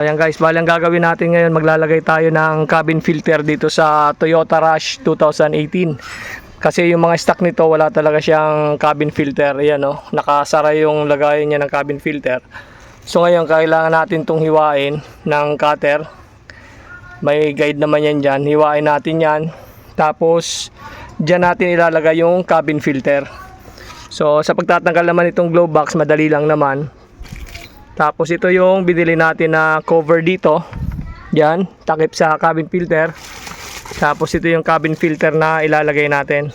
Ayan guys, bali ang gagawin natin ngayon, maglalagay tayo ng cabin filter dito sa Toyota Rush 2018. Kasi yung mga stock nito, wala talaga siyang cabin filter. Ayan o, nakasara yung lagayan niya ng cabin filter. So ngayon, kailangan natin itong hiwain ng cutter. May guide naman yan dyan. Hiwain natin yan. Tapos, dyan natin ilalagay yung cabin filter. So sa pagtatanggal naman itong glove box, madali lang naman. Tapos ito yung binili natin na cover dito. Yan, takip sa cabin filter. Tapos ito yung cabin filter na ilalagay natin.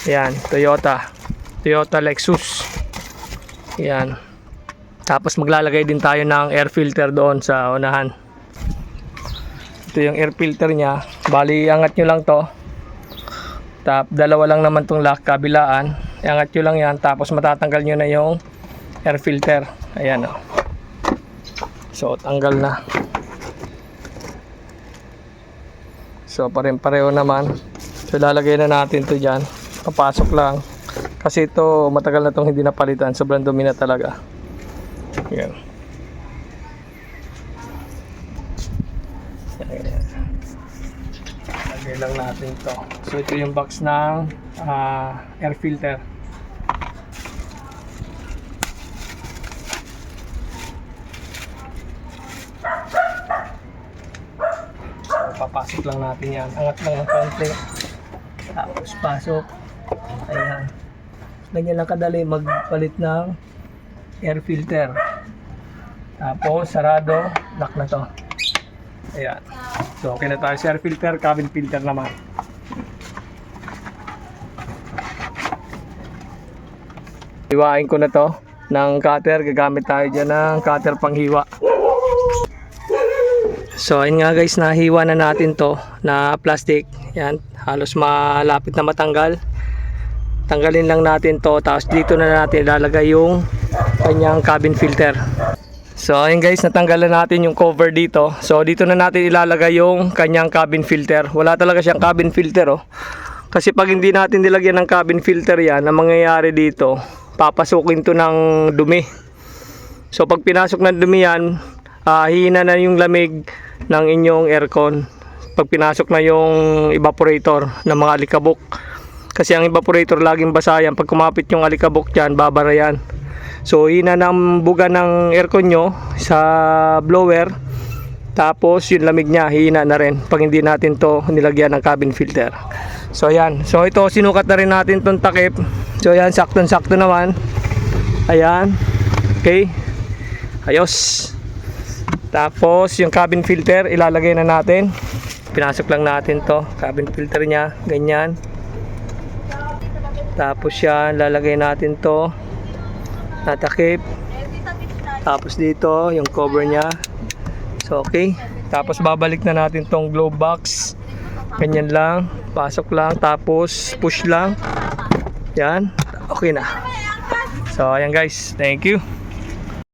Yan, Toyota Lexus. Yan. Tapos maglalagay din tayo ng air filter doon sa unahan. Ito yung air filter nya. Bali, angat nyo lang to. Dalawa lang naman tong lock, kabilaan. Angat nyo lang yan. Tapos matatanggal nyo na yung air filter. Ayan o. So tanggal na. So pareho naman. So lalagay na natin to dyan. Papasok lang. Kasi ito matagal na itong hindi napalitan. Sobrang dumi na talaga. Ayan. Ayan. Lagay lang natin to. So ito yung box ng air filter. Papasok lang natin yan. Angat lang ng konti. Tapos pasok. Ayan. Ganyan lang kadali magpalit ng air filter. Tapos sarado. Lock na to. Ayan. So okay na tayo sa air filter. Cabin filter naman. Hiwain ko na to ng cutter. Gagamit tayo dyan ng cutter panghiwa. So ayun nga guys, nahiwa na natin to na plastic. Yan, halos malapit na matanggal. Tanggalin lang natin to, tapos dito na natin ilalagay yung kanyang cabin filter. So ayun guys, natanggalan natin yung cover dito. So dito na natin ilalagay yung kanyang cabin filter. Wala talaga siyang cabin filter oh. Kasi pag hindi natin nilagyan ng cabin filter yan, ang mangyayari dito, papasukin to ng dumi. So pag pinasok ng dumi yan, hihina na yung lamig ng inyong aircon pag pinasok na yung evaporator ng mga alikabok. Kasi ang evaporator laging basa yan. Pag kumapit yung alikabok dyan, babara yan. So hina ng buga ng aircon nyo sa blower. Tapos yung lamig nya hina na rin pag hindi natin to nilagyan ng cabin filter. So ayan. So ito sinukat na rin natin tong takip. So ayan, sakto naman. Ayan. Okay. Ayos. Tapos yung cabin filter ilalagay na natin. Pinasok lang natin to, cabin filter nya, ganyan. Tapos yan, lalagay natin to, natakip. Tapos dito yung cover nya. So okay. Tapos babalik na natin tong glove box. Ganyan lang, pasok lang, tapos push lang. Yan, okay na. So ayan guys, thank you.